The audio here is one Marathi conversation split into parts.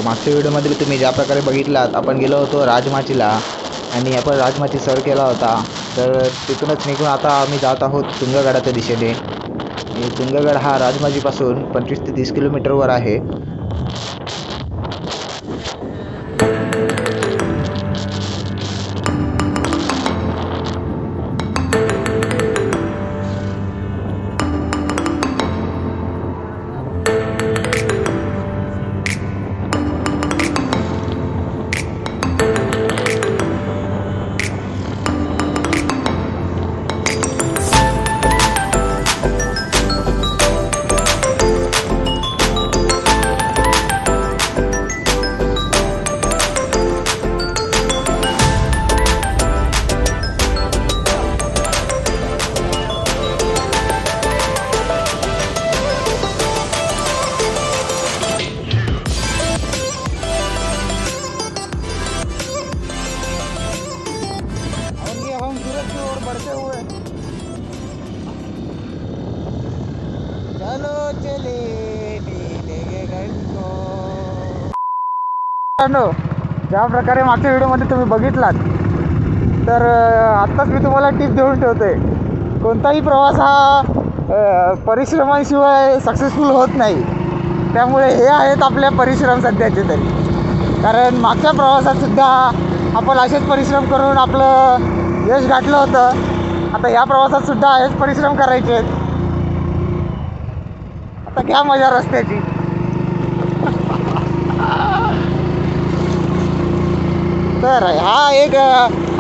मागच्या व्हिडिओमध्ये तुम्ही ज्या प्रकारे बघितलात, आपण गेलो होतो राजमाचीला आणि आपण राजमाची सर केला होता. तर तिथूनच निघून आता आम्ही जात आहोत तुंगगडाच्या दिशेने. तुंगगड हा राजमाचीपासून 25 ते 30 किलोमीटरवर आहे. ज्या प्रकारे मागच्या व्हिडिओमध्ये तुम्ही बघितलात, तर आत्ताच मी तुम्हाला टिप देऊन ठेवतोय. कोणताही प्रवास हा परिश्रमाशिवाय सक्सेसफुल होत नाही. त्यामुळे हे आहेत आपल्या परिश्रम सध्याचे तरी. कारण मागच्या प्रवासात सुद्धा आपण असेच परिश्रम करून आपलं यश गाठलं होतं. आता या प्रवासात सुद्धा हेच परिश्रम करायचे आहेत. आता घ्या मजा रस्त्याची. तर हा एक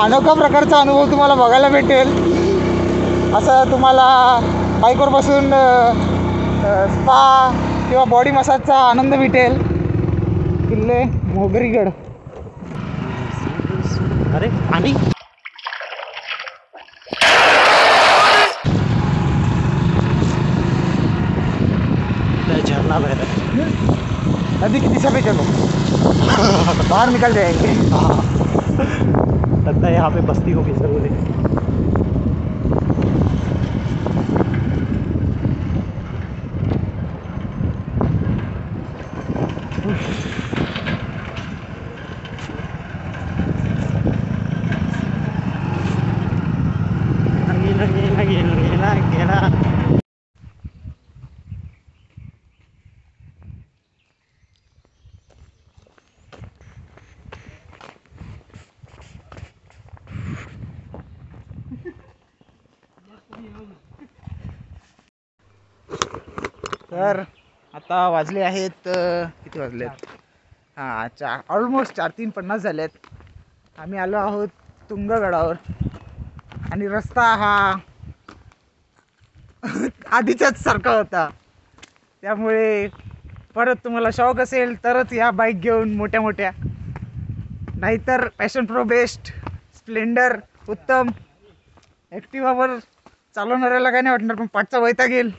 अनोखा प्रकारचा अनुभव तुम्हाला बघायला भेटेल. असं तुम्हाला बाईकवर बसून स्पा किंवा बॉडी मसाजचा आनंद भेटेल. किल्ले मोगरीगड. अरे पाणी झरना बह रहा है. नदी की दिशा पे चलो. बाहर निकल जाएंगे. लगता है यहाँ पे बस्ती होगी जरूर है. तर आता वाजले आहेत किती वाजलेत? हां, ऑलमोस्ट 4:50 झालेत. आम्ही आलो आहोत तुंगगडावर आणि रस्ता हा आधीच्याच सारखा होता. त्यामुळे परत तुम्हाला शौक असेल तरच या बाईक घेऊन मोठ्या नाहीतर पॅशन प्रो बेस्ट, स्प्लेंडर उत्तम. ॲक्टिवावर चालवणाऱ्याला काय नाही वाटणार, पण पाठचा वैताग येईल.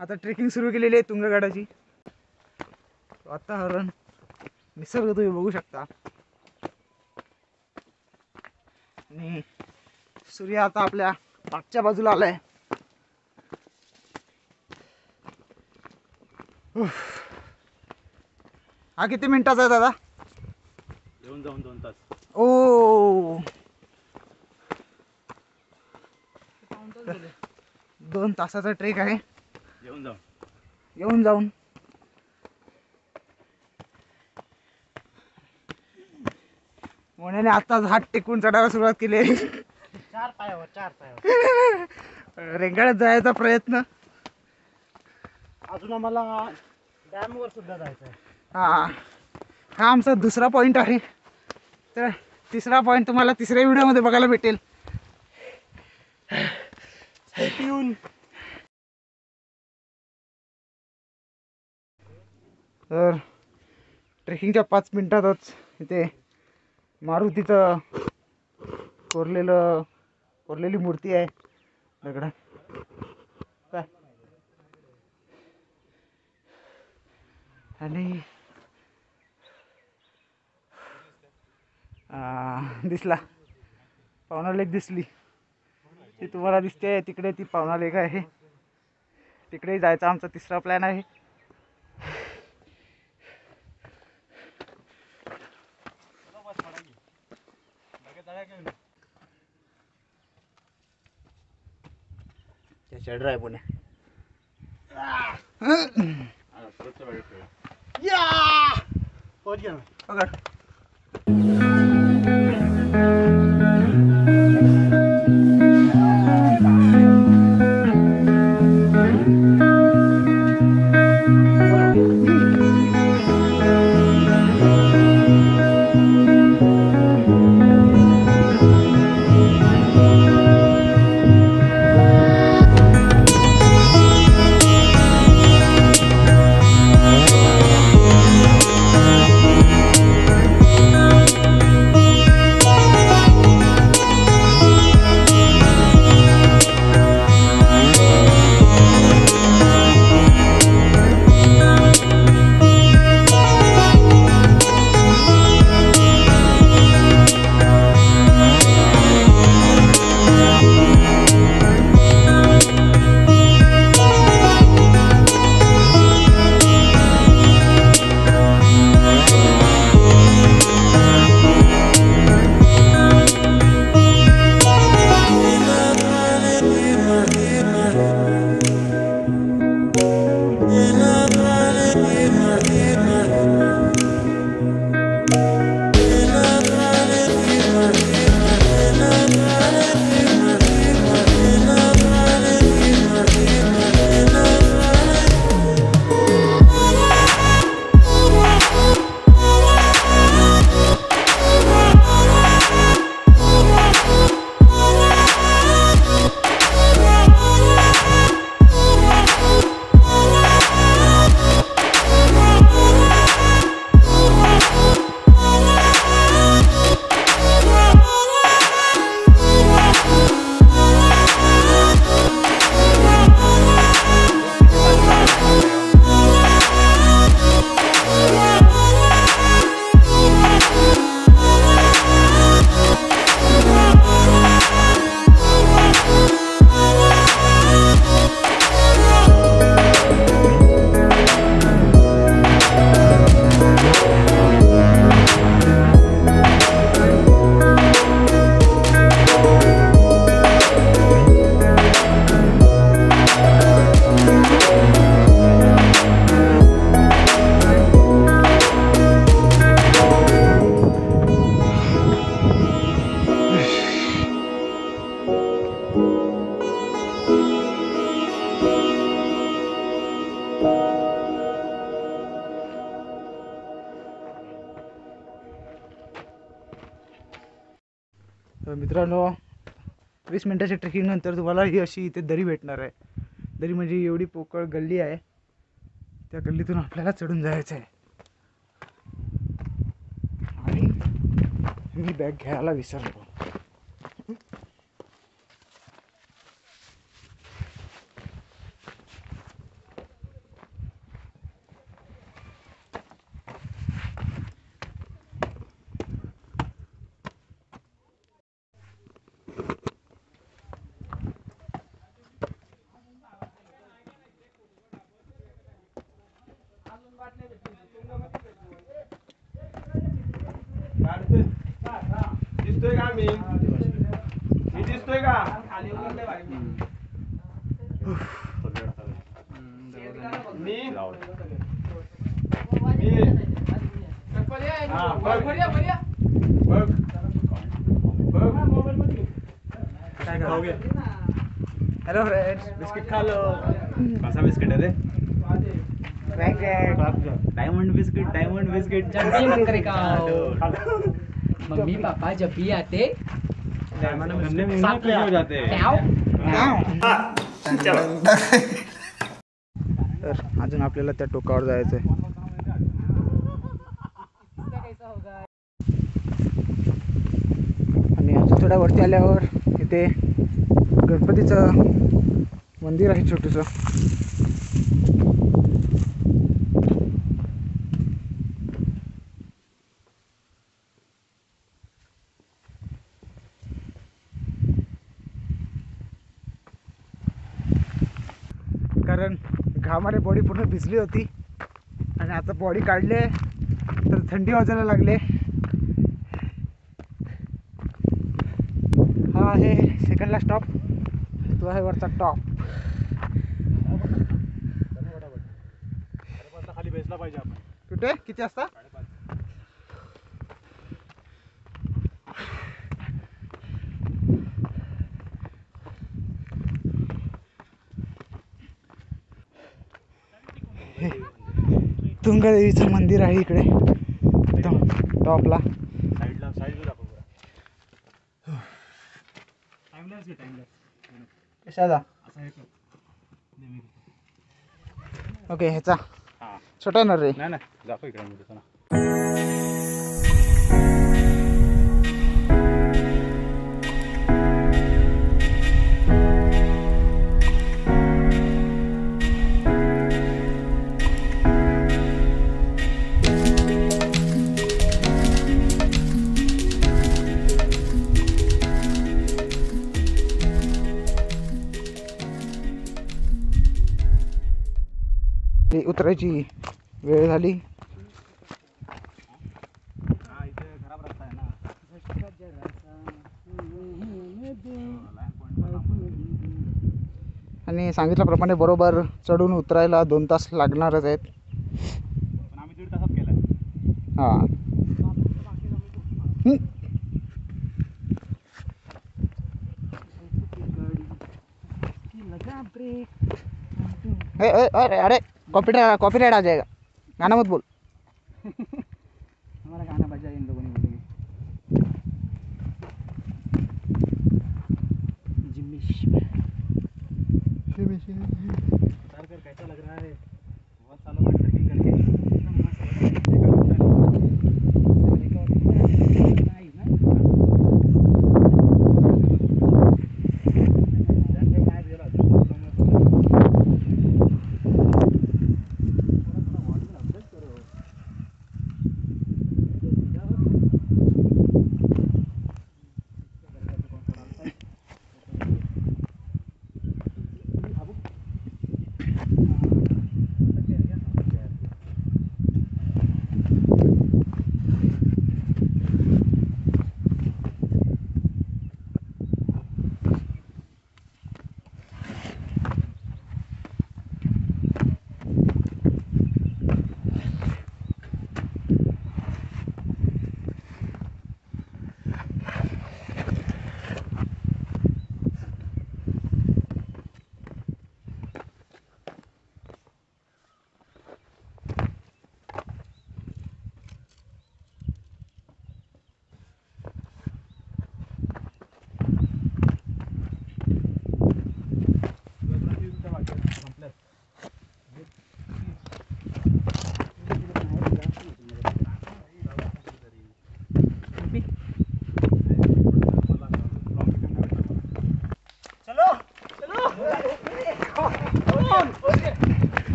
आता ट्रेकिंग सुरू केलेली आहे तुंगगडाची. वातावरण, निसर्ग तुम्ही बघू शकता. आणि सूर्य आता आपल्या मागच्या बाजूला आलाय. हा किती मिनिटाचा आहे दादा? येऊन जाऊन 2 तास. ओ 2 तासाचा ट्रेक आहे. येऊन जाऊन मोन्याने आत्ताच हात टेकून चढायला सुरुवात केली. 4 पायावर रेंगाळत जायचा प्रयत्न. अजून आम्हाला डॅमवर सुद्धा जायचं आहे. हा आमचा दुसरा पॉईंट आहे. तर तिसरा पॉईंट तुम्हाला तिसऱ्या व्हिडिओमध्ये बघायला भेटेल. तर ट्रेकिंगच्या 5 मिनिटातच इथे मारुतीचं कोरलेली मूर्ती आहे दगडात. काय आणि दिसला पावना लेक दिसली. ती तुम्हाला दिसते तिकडे, ती पावना लेक आहे. तिकडे जायचा आमचा तिसरा प्लॅन आहे. त्याच्या ड्राय पुणे पोहोच गया तर मित्रांनो 20 मिनिटाच्या ट्रेकिंग नंतर तुम्हाला ही अशी इथे दरी भेटणार आहे. दरी म्हणजे एवढी पोकळ गल्ली आहे, त्या गल्लीतून आपल्याला चढून जायचं आहे. आणि मी बॅग घ्यायला विसरलो. दिसतोय का मी दिसतोय का हॅलो फ्रेंड्स, बिस्किट खा लो. कसा बिस्किट है रे? डायमंड बिस्किट मम्मी पापा जब भी आते गन्ने में साथ ले हो जाते हैं. तर अजून आपल्याला त्या टोकावर जायचं आहे. आणि अजून थोड्या वरती आल्यावर इथे गणपतीचं मंदिर आहे छोटंसं. कारण घामाने बॉडी पूर्ण भिजली होती आणि आता बॉडी काढले तर थंडी वाजायला लागले. आहे सेकंडला स्टॉप, तो आहे वरचा टॉप. खाली बेसला पाहिजे आपण. कुठे किती वाजता? हे तुंगदेवीचं मंदिर आहे इकडे टॉपला. साईडला दाखव बरं. टाइमलेस घे, टाइमलेस. कशाचा? असं हे कर. नेहमी. ओके ह्याचा हां. छोटा ना रे. नाही दाखव इकडे मी तुला. उतरायची वेळ झाली. हा, इथे खराब रस्ता आहे ना. आणि सांगितल्याप्रमाणे बरोबर चढून उतरायला 2 तास लागणारच आहेत. पण आम्ही 1.5 तासात केलाय. हां अरे कॉपीराइट आ जाएगा, गाना मत बोल. हमारा गाना बजा इन लोगों ने बोलेंगे. उतार कर कैसा लग रहा है? बहुत सालों बाद ट्रैकिंग करके.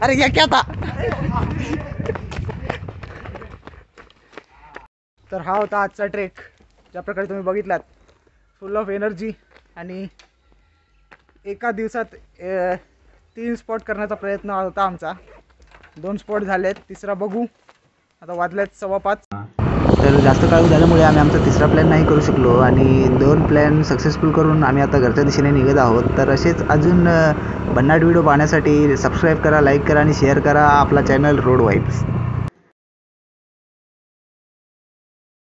अरे क्या था. तर हा होता आजचा ट्रेक. ज्या प्रकारे तुम्ही बघितलात, फुल ऑफ एनर्जी. आणि एका दिवसात 3 स्पॉट करण्याचा प्रयत्न होता आमचा. 2 स्पॉट झालेत, तिसरा बघू. आता वाजल्यात 5:15. तर जास्त काळ झाल्यामुळे आम्ही आमचा तिसरा प्लॅन नाही करू शकलो आणि 2 प्लॅन सक्सेसफुल करून आम्ही आता घरच्या दिशेने निघत आहोत. तर असेच अजून भन्नाट व्हिडिओ पाहण्यासाठी सबस्क्राईब करा, लाईक करा आणि शेअर करा आपला चॅनल रोड वाईब्स.